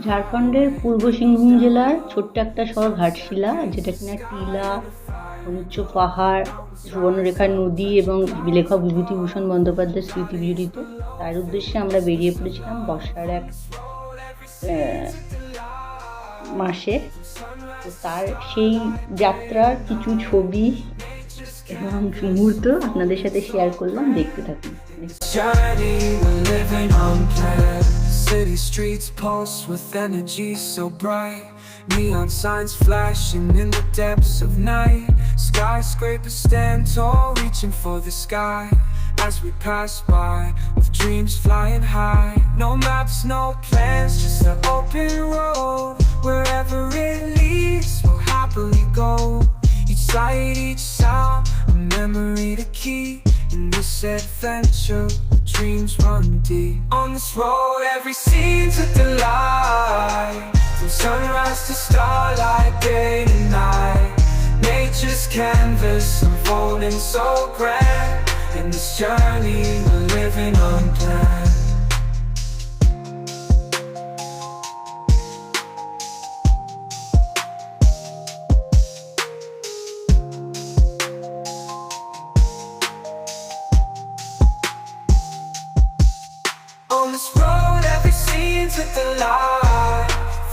ঝাড়খণ্ডের পূর্ব সিংভূম জেলার ছোট্ট একটা শহর ঘাটশিলা, যেটা কিনা টিলা, উচ্চ পাহাড়, সুবর্ণরেখা নদী এবং লেখক বিভূতিভূষণ বন্দ্যোপাধ্যায়ের স্মৃতি বিজড়িত। তার উদ্দেশ্যে আমরা বেরিয়ে পড়েছিলাম বর্ষার এক মাসে। তো তার সেই যাত্রার কিছু ছবি এবং মুহূর্ত আপনাদের সাথে শেয়ার করলাম, দেখতে থাকুন। City streets pulse with energy so bright. Neon signs flashing in the depths of night. Skyscrapers stand tall, reaching for the sky. As we pass by, with dreams flying high. No maps, no plans, just an open road. Wherever it leads, we'll happily go. Each sight, each sound, a memory to keep. In this adventure, dreams run deep. On this road, every scene's a delight. From sunrise to starlight, day to night. Nature's canvas unfolding so grand. In this journey, we're living unplanned. On this road, every scene's with the light.